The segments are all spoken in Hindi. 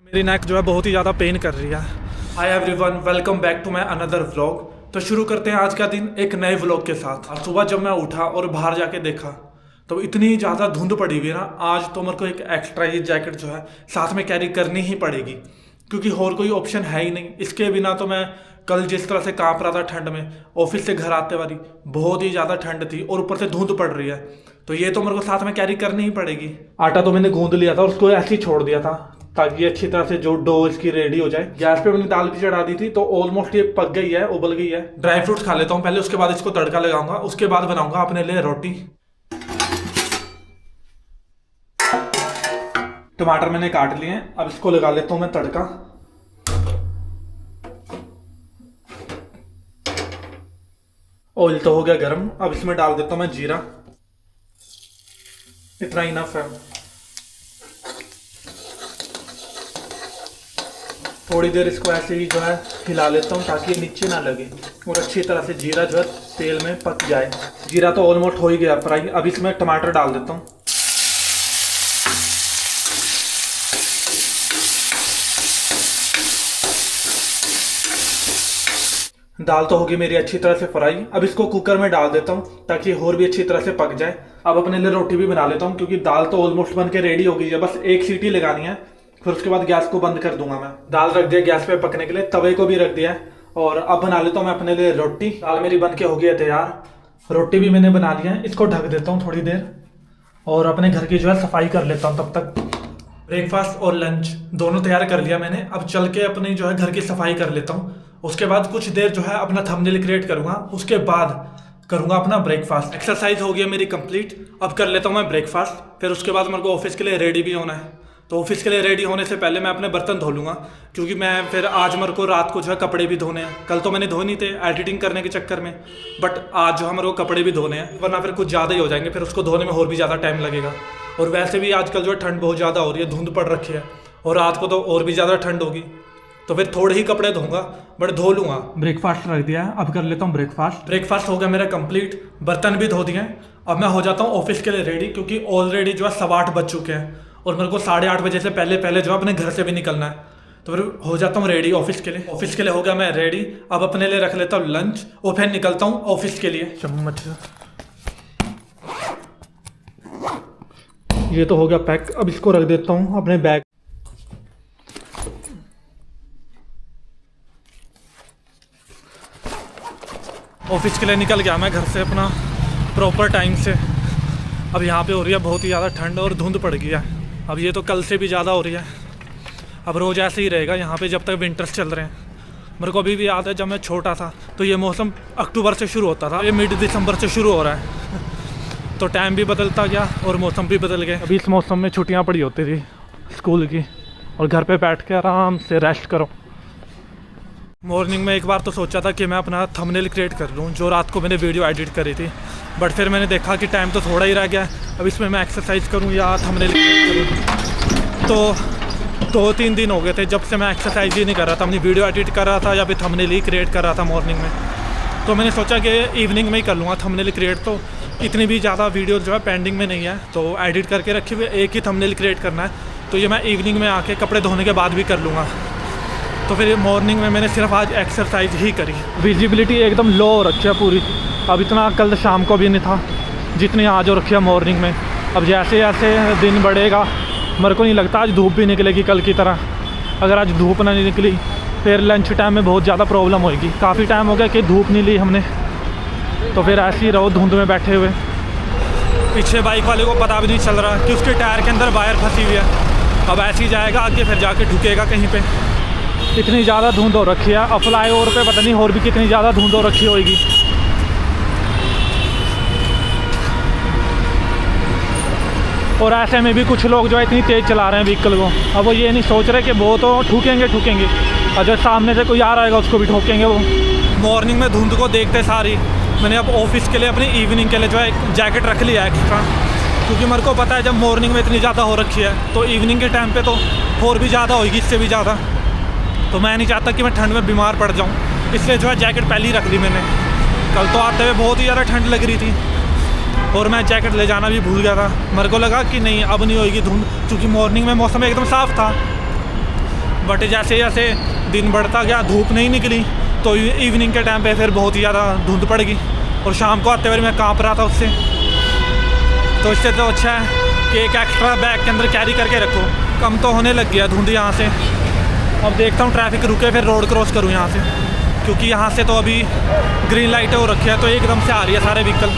मेरी नेक जो है बहुत ही ज़्यादा पेन कर रही है। Hi everyone, welcome back to my another vlog. तो शुरू करते हैं आज का दिन एक नए व्लॉग के साथ। आज सुबह जब मैं उठा और बाहर जाके देखा तो इतनी ज़्यादा धुंध पड़ी हुई है ना, आज तो मेरे को एक एक्स्ट्रा ही जैकेट जो है साथ में कैरी करनी ही पड़ेगी, क्योंकि और कोई ऑप्शन है ही नहीं। इसके बिना तो मैं कल जिस तरह से काँप रहा था ठंड में, ऑफिस से घर आते वाली बहुत ही ज़्यादा ठंड थी और ऊपर से धुंध पड़ रही है, तो ये तो मेरे को साथ में कैरी करनी ही पड़ेगी। आटा तो मैंने गूंद लिया था, उसको ऐसे ही छोड़ दिया था ताकि ये अच्छी तरह से जो डो इसकी रेडी हो जाए। गैस पे मैंने दाल भी चढ़ा दी थी, तो ऑलमोस्ट ये पक गई है, उबल गई है। ड्राई फ्रूट्स खा लेता हूँ पहले, उसके बाद इसको तड़का लगाऊंगा, उसके बाद बनाऊंगा अपने लिए रोटी। टमाटर मैंने काट लिए हैं, अब इसको लगा लेता हूँ मैं तड़का। ऑयल तो हो गया गर्म, अब इसमें डाल देता हूँ मैं जीरा। इतना इनफ है। थोड़ी देर इसको ऐसे ही जो है हिला लेता हूँ ताकि ये नीचे ना लगे और अच्छी तरह से जीरा जो है तेल में पक जाए। जीरा तो ऑलमोस्ट हो ही गया फ्राई। अब इसमें टमाटर डाल देता हूँ। दाल तो होगी मेरी अच्छी तरह से फ्राई। अब इसको कुकर में डाल देता हूँ ताकि और भी अच्छी तरह से पक जाए। अब अपने लिए रोटी भी बना लेता हूँ, क्योंकि दाल तो ऑलमोस्ट बन के रेडी हो गई है, बस एक सीटी लगानी है, फिर उसके बाद गैस को बंद कर दूंगा मैं। दाल रख दिया गैस पे पकने के लिए, तवे को भी रख दिया है, और अब बना लेता हूँ मैं अपने लिए रोटी। दाल मेरी बन के हो गई है तैयार। रोटी भी मैंने बना लिया है, इसको ढक देता हूँ थोड़ी देर और अपने घर की जो है सफाई कर लेता हूँ। तब तक ब्रेकफास्ट और लंच दोनों तैयार कर लिया मैंने। अब चल के अपनी जो है घर की सफाई कर लेता हूँ, उसके बाद कुछ देर जो है अपना थंबनेल क्रिएट करूंगा, उसके बाद करूंगा अपना ब्रेकफास्ट। एक्सरसाइज हो गया मेरी कंप्लीट, अब कर लेता हूँ मैं ब्रेकफास्ट। फिर उसके बाद मेरे को ऑफिस के लिए रेडी भी होना है, तो ऑफिस के लिए रेडी होने से पहले मैं अपने बर्तन धो लूँगा, क्योंकि मैं फिर आज मेरे को रात को जो है कपड़े भी धोने हैं। कल तो मैंने धोए नहीं थे एडिटिंग करने के चक्कर में, बट आज जो है मेरे को कपड़े भी धोने हैं, वरना फिर कुछ ज़्यादा ही हो जाएंगे, फिर उसको धोने में और भी ज़्यादा टाइम लगेगा। और वैसे भी आजकल जो है ठंड बहुत ज़्यादा हो रही है, धुंध पड़ रखी है, और रात को तो और भी ज़्यादा ठंड होगी, तो फिर थोड़े ही कपड़े धोऊंगा बट धो लूँगा। ब्रेकफास्ट रख दिया है, अब कर लेता हूँ ब्रेकफास्ट। ब्रेकफास्ट हो गया मेरा कंप्लीट, बर्तन भी धो दिए हैं। अब मैं हो जाता हूँ ऑफिस के लिए रेडी, क्योंकि ऑलरेडी जो है 8:15 बज चुके हैं और मेरे को 8:30 बजे से पहले पहले जो है अपने घर से भी निकलना है, तो फिर हो जाता हूँ रेडी ऑफिस के लिए। ऑफिस के लिए हो गया मैं रेडी। अब अपने लिए रख लेता हूँ लंच और फिर निकलता हूँ ऑफिस के लिए। चम्मच ये तो हो गया पैक, अब इसको रख देता हूँ अपने बैग। ऑफिस के लिए निकल गया मैं घर से अपना प्रॉपर टाइम से। अब यहाँ पे हो रही है बहुत ही ज़्यादा ठंड और धुंध पड़ गई है। अब ये तो कल से भी ज़्यादा हो रही है। अब रोज़ ऐसे ही रहेगा यहाँ पे जब तक विंटर्स चल रहे हैं। मेरे को अभी भी याद है जब मैं छोटा था तो ये मौसम अक्टूबर से शुरू होता था, ये मिड दिसंबर से शुरू हो रहा है। तो टाइम भी बदलता गया और मौसम भी बदल गए। अभी इस मौसम में छुट्टियाँ पड़ी होती थी स्कूल की, और घर पे बैठ के आराम से रेस्ट करो। मॉर्निंग में एक बार तो सोचा था कि मैं अपना थंबनेल क्रिएट कर लूँ, जो रात को मैंने वीडियो एडिट करी थी, बट फिर मैंने देखा कि टाइम तो थोड़ा ही रह गया है। अब इसमें मैं एक्सरसाइज करूँ या थंबनेल क्रिएट करूँ, तो 2-3 दिन हो गए थे जब से मैं एक्सरसाइज ही नहीं कर रहा था, अपनी वीडियो एडिट कर रहा था या फिर थंबनेल ही क्रिएट कर रहा था मॉर्निंग में। तो मैंने सोचा कि इवनिंग में ही कर लूँगा थंबनेल क्रिएट, तो इतनी भी ज़्यादा वीडियो जो है पेंडिंग में नहीं है, तो एडिट करके रखे हुए एक ही थंबनेल क्रिएट करना है, तो ये मैं इवनिंग में आके कपड़े धोने के बाद भी कर लूँगा। तो फिर मॉर्निंग में मैंने सिर्फ आज एक्सरसाइज ही करी। विजिबिलिटी एकदम लो हो रखी है पूरी, अब इतना कल शाम को भी नहीं था जितनी आज हो रखी है मॉर्निंग में। अब जैसे जैसे दिन बढ़ेगा मेरे को नहीं लगता आज धूप भी निकलेगी कल की तरह। अगर आज धूप ना निकली फिर लंच टाइम में बहुत ज़्यादा प्रॉब्लम होगी। काफ़ी टाइम हो गया कि धूप नहीं ली हमने, तो फिर ऐसे ही रहो धुंध में बैठे हुए। पीछे बाइक वाले को पता भी नहीं चल रहा कि उसके टायर के अंदर वायर फंसी हुई है। अब ऐसे ही जाएगा आगे, फिर जाके ठुकेगा कहीं पे। इतनी ज़्यादा धुंध हो रखी है, अब फ्लाई ओवर पे पता नहीं और भी कितनी ज़्यादा धुंध हो रखी होगी। और ऐसे में भी कुछ लोग जो है इतनी तेज़ चला रहे हैं व्हीकल को, अब वो ये नहीं सोच रहे कि वो तो ठुकेंगे, और जो सामने से कोई आ रहा है उसको भी ठोकेंगे वो। मॉर्निंग में धुंध को देखते सारी मैंने अब ऑफिस के लिए अपनी इवनिंग के लिए जो है एक जैकेट रख लिया है एक्स्ट्रा, क्योंकि मेरे को पता है जब मॉर्निंग में इतनी ज़्यादा हो रखी है तो इवनिंग के टाइम पे तो और भी ज़्यादा होगी, इससे भी ज़्यादा। तो मैं नहीं चाहता कि मैं ठंड में बीमार पड़ जाऊँ, इसलिए जो है जैकेट पहले ही रख ली मैंने। कल तो आते हुए बहुत ही ज़्यादा ठंड लग रही थी और मैं जैकेट ले जाना भी भूल गया था। मेरे को लगा कि नहीं अब नहीं होगी धुंध, क्योंकि मॉर्निंग में मौसम एकदम साफ़ था। बट जैसे जैसे दिन बढ़ता गया, धूप नहीं निकली, तो इवनिंग के टाइम पे फिर बहुत ही ज़्यादा धुंध पड़ गई और शाम को आते हुए मैं काँप रहा था उससे। तो इससे तो अच्छा है कि एक एक्स्ट्रा बैग के अंदर कैरी करके रखो। कम तो होने लग गया धुंध यहाँ से। अब देखता हूँ ट्रैफिक रुके फिर रोड क्रॉस करूँ यहाँ से, क्योंकि यहाँ से तो अभी ग्रीन लाइटें हो रखी है तो एकदम से आ रही है सारे व्हीकल।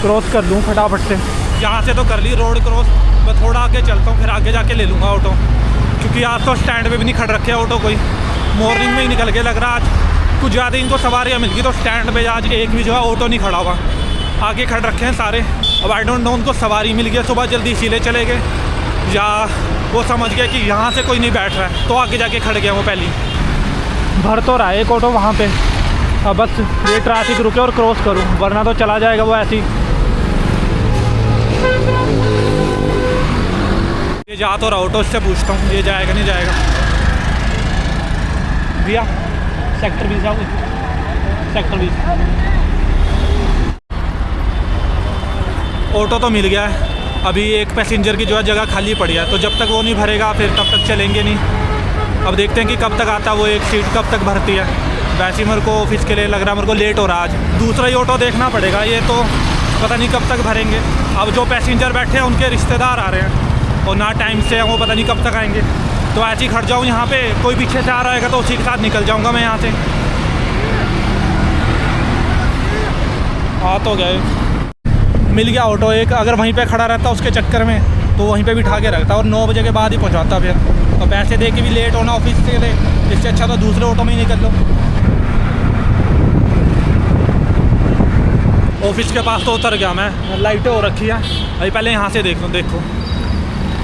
क्रॉस कर लूँ फटाफट से, यहाँ से तो कर ली रोड क्रॉस। मैं थोड़ा आगे चलता हूँ, फिर आगे जाके ले लूँगा ऑटो, क्योंकि आज तो स्टैंड पे भी नहीं खड़ रखे ऑटो कोई। मॉर्निंग में ही निकल के लग रहा आज कुछ ज़्यादा इनको सवारियाँ मिल गई, तो स्टैंड पे आज एक भी जो है ऑटो नहीं खड़ा हुआ। आगे खड़ रखे हैं सारे। अब आई डोंट नो उनको सवारी मिल गई सुबह जल्दी इसीलिए चले गए, या वो समझ गया कि यहाँ से कोई नहीं बैठ रहा है तो आगे जाके खड़ गया वो पहली। भर तो रहा है एक ऑटो वहाँ पे। अब बस ये ट्रैफिक रुके और क्रॉस करूँ, वरना तो चला जाएगा वो ऐसे ही। ये जा तो रहा ऑटो, इससे पूछता हूँ ये जाएगा नहीं जाएगा। भैया सेक्टर 20 आओ, सेक्टर 20। ऑटो तो मिल गया है, अभी एक पैसेंजर की जो है जगह खाली पड़ी है, तो जब तक वो नहीं भरेगा फिर तब तक चलेंगे नहीं। अब देखते हैं कि कब तक आता है वो, एक सीट कब तक भरती है। वैसे ही मेरे को ऑफिस के लिए लग रहा है मेरे को लेट हो रहा है आज। दूसरा ही ऑटो देखना पड़ेगा, ये तो पता नहीं कब तक भरेंगे। अब जो पैसेंजर बैठे हैं उनके रिश्तेदार आ रहे हैं और ना टाइम से, वो पता नहीं कब तक आएंगे। तो ऐसे ही खड़ जाऊँ यहाँ पे, कोई पीछे से आ रहा है तो उसी के साथ निकल जाऊँगा मैं यहाँ से। आ तो गए, मिल गया ऑटो एक। अगर वहीं पे खड़ा रहता उसके चक्कर में तो वहीं पे बिठा के रखता और 9 बजे के बाद ही पहुँचाता फिर। और पैसे दे के भी लेट होना ऑफिस के लिए, इससे अच्छा तो दूसरे ऑटो में ही निकल लो। ऑफिस के पास तो उतर गया मैं, लाइटें हो रखी है। अभी पहले यहाँ से देख लो, देखो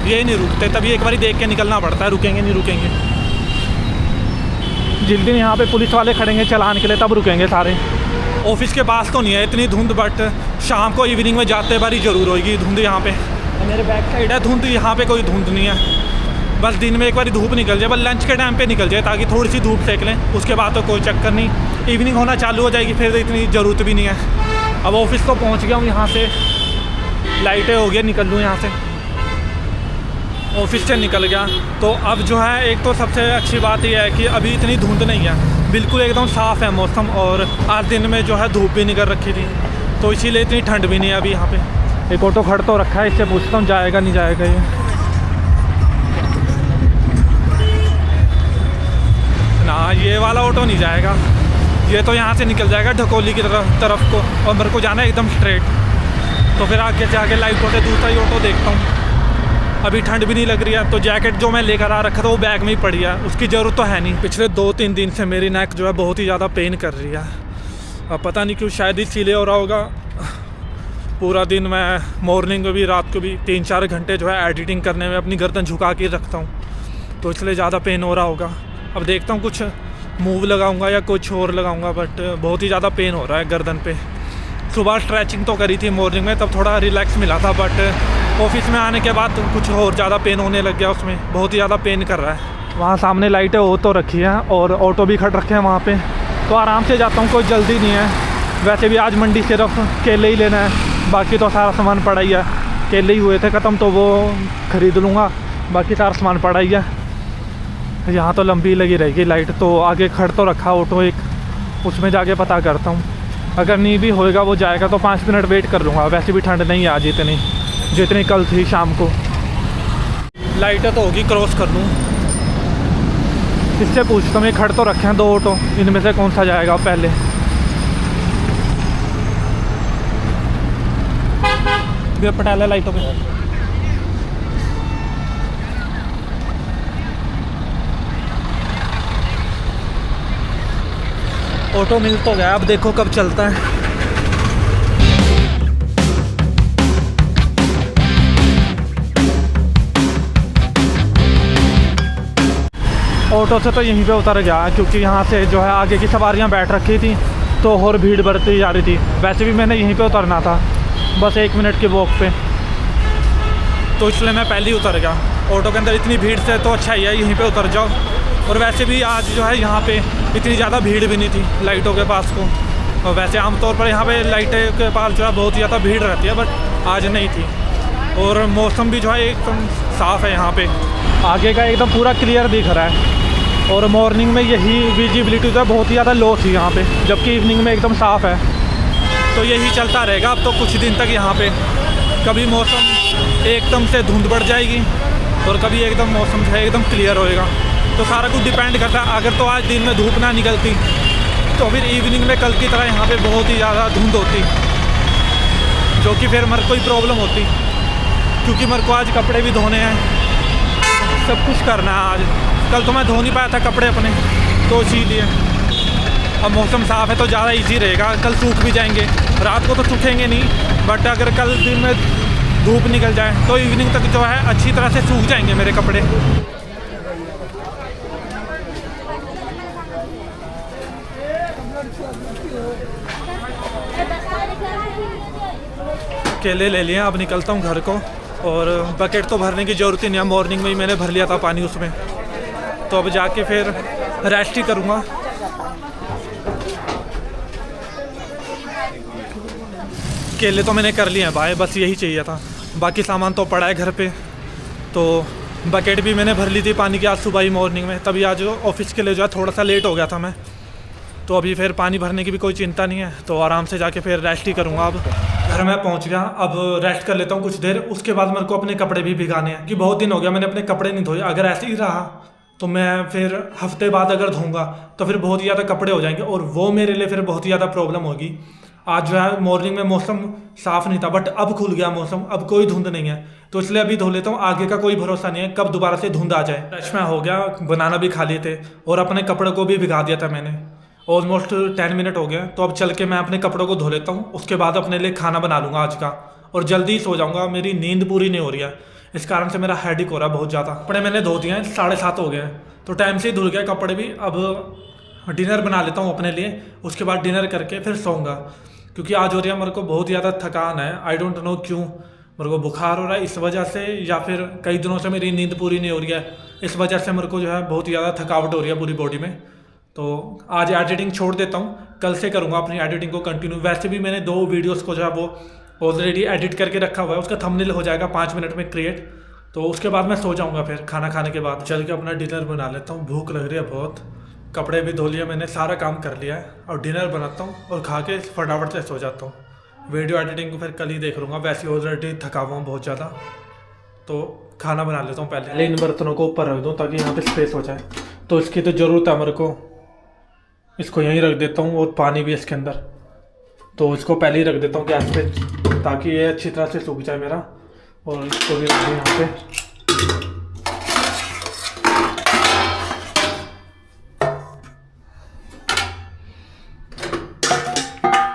ये नहीं रुकते, तभी एक बार देख के निकलना पड़ता है, रुकेंगे नहीं रुकेंगे। जिस दिन यहाँ पे पुलिस वाले खड़ेंगे चलान के लिए तब रुकेंगे सारे। ऑफिस के पास तो नहीं है इतनी धुंध, बट शाम को इवनिंग में जाते बारी ज़रूर होगी धुंध यहाँ पे। मेरे बैक साइड है धुंध, यहाँ पे कोई धुंध नहीं है। बस दिन में एक बार धूप निकल जाए, बस लंच के टाइम पे निकल जाए ताकि थोड़ी सी धूप सेक लें, उसके बाद तो कोई चक्कर नहीं। इवनिंग होना चालू हो जाएगी फिर इतनी ज़रूरत भी नहीं है। अब ऑफिस तो पहुँच गया हूँ, यहाँ से लाइटें हो गई, निकल लूँ यहाँ से। ऑफिस से निकल गया तो अब जो है एक तो सबसे अच्छी बात यह है कि अभी इतनी धुंध नहीं है, बिल्कुल एकदम साफ़ है मौसम। और आज दिन में जो है धूप भी निकल रखी थी, तो इसीलिए इतनी ठंड भी नहीं है अभी यहाँ पे। एक ऑटो खड़ तो रखा है, इससे पूछता हूँ जाएगा नहीं जाएगा ये। ना ये वाला ऑटो नहीं जाएगा, ये तो यहाँ से निकल जाएगा ढकोली की तरफ को, और मेरे को जाना है एकदम स्ट्रेट। तो फिर आगे जाके लाइट ऑटो दूसरा ही ऑटो देखता हूँ। अभी ठंड भी नहीं लग रही है, तो जैकेट जो मैं लेकर आ रखा था वो बैग में ही पड़ी है, उसकी ज़रूरत तो है नहीं। पिछले 2-3 दिन से मेरी नेक जो है बहुत ही ज़्यादा पेन कर रही है। अब पता नहीं क्यों, शायद इसीलिए हो रहा होगा। पूरा दिन मैं मॉर्निंग में भी रात को भी 3-4 घंटे जो है एडिटिंग करने में अपनी गर्दन झुका के रखता हूँ, तो इसलिए ज़्यादा पेन हो रहा होगा। अब देखता हूँ कुछ मूव लगाऊँगा या कुछ और लगाऊँगा, बट बहुत ही ज़्यादा पेन हो रहा है गर्दन पे। सुबह स्ट्रेचिंग तो करी थी मॉर्निंग में, तब थोड़ा रिलैक्स मिला था, बट ऑफिस में आने के बाद कुछ और ज़्यादा पेन होने लग गया, उसमें बहुत ही ज़्यादा पेन कर रहा है। वहाँ सामने लाइटें हो तो रखी हैं और ऑटो भी खड़ रखे हैं वहाँ पे, तो आराम से जाता हूँ, कोई जल्दी नहीं है। वैसे भी आज मंडी सिर्फ केले ही लेना है, बाकी तो सारा सामान पड़ा ही है। केले ही हुए थे ख़त्म तो वो ख़रीद लूँगा, बाकी सारा सामान पड़ा ही है। यहाँ तो लंबी लगी रहेगी लाइट, तो आगे खड़ तो रखा ऑटो एक, उसमें जाके पता करता हूँ। अगर नहीं भी होएगा वो जाएगा तो 5 मिनट वेट कर लूँगा। वैसे भी ठंड नहीं है आज इतनी जितनी कल थी शाम को। लाइटें तो होगी, क्रॉस कर लूँ। इससे पूछता हूँ, ये खड़ तो रखे हैं 2 ऑटो, इनमें से कौन सा जाएगा पहले। ये पटाला लाइटों पे ऑटो मिल तो गया, अब देखो कब चलता है। ऑटो से तो यहीं पे उतर गया, क्योंकि यहाँ से जो है आगे की सवारियाँ बैठ रखी थी तो और भीड़ बढ़ती जा रही थी। वैसे भी मैंने यहीं पे उतरना था, बस 1 मिनट के वॉक पे, तो इसलिए मैं पहले ही उतर गया। ऑटो के अंदर इतनी भीड़ से तो अच्छा ही है यहीं पे उतर जाओ। और वैसे भी आज जो है यहाँ पे इतनी ज़्यादा भीड़ भी नहीं थी लाइटों के पास को, और वैसे आमतौर पर यहाँ पे लाइटें के पास जो है बहुत ज़्यादा भीड़ रहती है, बट आज नहीं थी। और मौसम भी जो है एकदम साफ़ है यहाँ पे, आगे का एकदम पूरा क्लियर दिख रहा है। और मॉर्निंग में यही विजिबिलिटी जो है बहुत ही ज़्यादा लो थी यहाँ पे, जबकि इवनिंग में एकदम साफ़ है। तो यही चलता रहेगा अब तो कुछ दिन तक यहाँ पे। कभी मौसम एकदम से धुंध बढ़ जाएगी और कभी एकदम मौसम जो है एकदम क्लियर होएगा। तो सारा कुछ डिपेंड करता है। अगर तो आज दिन में धूप ना निकलती तो फिर इवनिंग में कल की तरह यहाँ पे बहुत ही ज़्यादा धुंध होती, जो कि फिर मेरे को ही प्रॉब्लम होती, क्योंकि मेरे को आज कपड़े भी धोने हैं, सब कुछ करना है आज। कल तो मैं धो नहीं पाया था कपड़े अपने, तो इसीलिए अब मौसम साफ़ है तो ज़्यादा इजी रहेगा। कल सूख भी जाएंगे, रात को तो सूखेंगे नहीं, बट अगर कल दिन में धूप निकल जाए तो इवनिंग तक जो है अच्छी तरह से सूख जाएंगे मेरे कपड़े। केले ले लिए, अब निकलता हूँ घर को। और बकेट तो भरने की ज़रूरत ही नहीं है, मॉर्निंग में ही मैंने भर लिया था पानी उसमें। तो अब जाके फिर रेस्ट ही करूँगा। केले तो मैंने कर लिए हैं भाई, बस यही चाहिए था, बाकी सामान तो पड़ा है घर पे। तो बकेट भी मैंने भर ली थी पानी की आज सुबह ही मॉर्निंग में, तभी आज ऑफिस के लिए जो है थोड़ा सा लेट हो गया था मैं। तो अभी फिर पानी भरने की भी कोई चिंता नहीं है, तो आराम से जाके फिर रेस्ट ही करूँगा। अब घर में पहुँच गया, अब रेस्ट कर लेता हूँ कुछ देर। उसके बाद मेरे को अपने कपड़े भी भिगाने हैं, कि बहुत दिन हो गया मैंने अपने कपड़े नहीं धोए। अगर ऐसे ही रहा तो मैं फिर हफ्ते बाद अगर धोऊंगा तो फिर बहुत ही ज़्यादा कपड़े हो जाएंगे, और वो मेरे लिए फिर बहुत ही ज़्यादा प्रॉब्लम होगी। आज जो है मॉर्निंग में मौसम साफ़ नहीं था, बट अब खुल गया मौसम, अब कोई धुंध नहीं है, तो इसलिए अभी धो लेता हूँ। आगे का कोई भरोसा नहीं है कब दोबारा से धुंध आ जाए। फ्रेश में हो गया, बनाना भी खा लिए थे और अपने कपड़ों को भी भिगा दिया था मैंने। ऑलमोस्ट 10 मिनट हो गए, तो अब चल के मैं अपने कपड़ों को धो लेता हूँ। उसके बाद अपने लिए खाना बना लूँगा आज का, और जल्दी सो जाऊँगा। मेरी नींद पूरी नहीं हो रही है, इस कारण से मेरा हेडेक हो रहा है बहुत ज़्यादा। कपड़े मैंने धो दिए हैं, 7:30 हो गए हैं, तो टाइम से ही धुल गया कपड़े भी। अब डिनर बना लेता हूँ अपने लिए, उसके बाद डिनर करके फिर सोऊंगा, क्योंकि आज हो रही है मेरे को बहुत ज़्यादा थकान है। आई डोंट नो क्यों, मेरे को बुखार हो रहा है इस वजह से, या फिर कई दिनों से मेरी नींद पूरी नहीं हो रही है, इस वजह से मेरे को जो है बहुत ज़्यादा थकावट हो रही है पूरी बॉडी में। तो आज एडिटिंग छोड़ देता हूँ, कल से करूँगा अपनी एडिटिंग को कंटिन्यू। वैसे भी मैंने 2 वीडियोज़ को जो है वो ऑलरेडी एडिट करके रखा हुआ है, उसका थंबनेल हो जाएगा 5 मिनट में क्रिएट। तो उसके बाद मैं सो जाऊँगा फिर खाना खाने के बाद। चल के अपना डिनर बना लेता हूँ, भूख लग रही है बहुत। कपड़े भी धो लिए मैंने, सारा काम कर लिया है, और डिनर बनाता हूँ और खा के फटाफट से सो जाता हूँ। वीडियो एडिटिंग को फिर कल ही देख लूँगा, वैसे ऑलरेडी थका हुआ हूँ बहुत ज़्यादा। तो खाना बना लेता हूँ पहले इन बर्तनों को ऊपर रख दूँ ताकि यहाँ पे स्पेस हो जाए। तो इसकी तो ज़रूरत है मेरे को, इसको यहीं रख देता हूँ, और पानी भी इसके अंदर, तो इसको पहले ही रख देता हूँ गैस पे, ताकि ये अच्छी तरह से सूख जाए मेरा। और इसको भी रख दूँ यहाँ पे।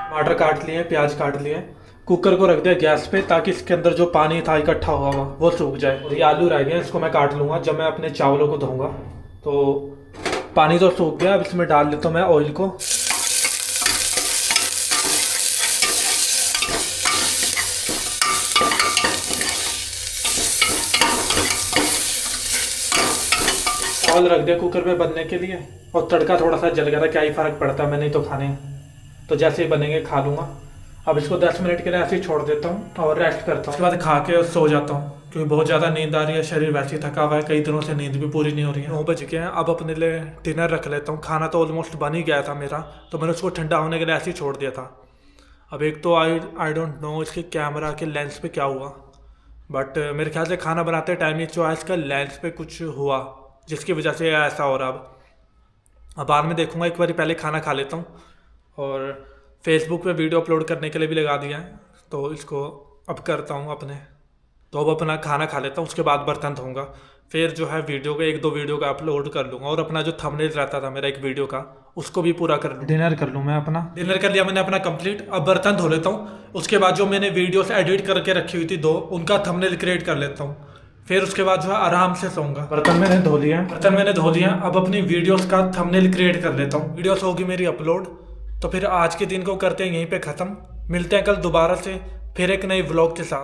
टमाटर काट लिए, प्याज काट लिए, कुकर को रख दिया गैस पे ताकि इसके अंदर जो पानी था इकट्ठा हुआ वो सूख जाए। और ये आलू रह गए, इसको मैं काट लूँगा जब मैं अपने चावलों को धोऊंगा। तो पानी तो सूख गया, अब इसमें डाल देता हूँ मैं ऑयल को। ऑयल रख दिया कुकर में बनने के लिए, और तड़का थोड़ा सा जल गया था, क्या ही फ़र्क पड़ता है, मैंने ही तो खाने, तो जैसे ही बनेंगे खा लूँगा। अब इसको 10 मिनट के लिए ऐसे ही छोड़ देता हूँ और रेस्ट करता हूँ। उसके बाद खा के सो जाता हूँ, क्योंकि बहुत ज़्यादा नींद आ रही है, शरीर वैसे ही थका हुआ है, कई दिनों से नींद भी पूरी नहीं हो रही है। 9 बज गए हैं, अब अपने लिए डिनर रख लेता हूँ। खाना तो ऑलमोस्ट बन ही गया था मेरा, तो मैंने उसको ठंडा होने के लिए ऐसे ही छोड़ दिया था। अब एक तो आई डोंट नो इसके कैमरा के लेंस पे क्या हुआ, बट मेरे ख्याल से खाना बनाते टाइम ये जो है इसका लेंस पे कुछ हुआ, जिसकी वजह से ऐसा हो रहा। अब बाद में देखूँगा, एक बार पहले खाना खा लेता हूँ। और फेसबुक पे वीडियो अपलोड करने के लिए भी लगा दिया है, तो इसको अब करता हूँ अपने। तो अब अपना खाना खा लेता हूँ, उसके बाद बर्तन धोऊंगा, फिर जो है वीडियो का 1-2 वीडियो का अपलोड कर लूँगा, और अपना जो थंबनेल रहता था मेरा एक वीडियो का उसको भी पूरा कर लूँ। डिनर कर लूँ मैं अपना, डिनर कर लिया मैंने अपना कंप्लीट। अब बर्तन धो लेता हूँ, उसके बाद जो मैंने वीडियोस एडिट करके रखी हुई थी 2, उनका थंबनेल क्रिएट कर लेता हूँ। फिर उसके बाद जो है आराम से सोऊंगा। बर्तन मैंने धो लिया, अब अपनी वीडियोस का थंबनेल क्रिएट कर लेता हूँ। वीडियोस होगी मेरी अपलोड, तो फिर आज के दिन को करते हैं यहीं पे ख़त्म। मिलते हैं कल दोबारा से फिर एक नई व्लॉग के साथ।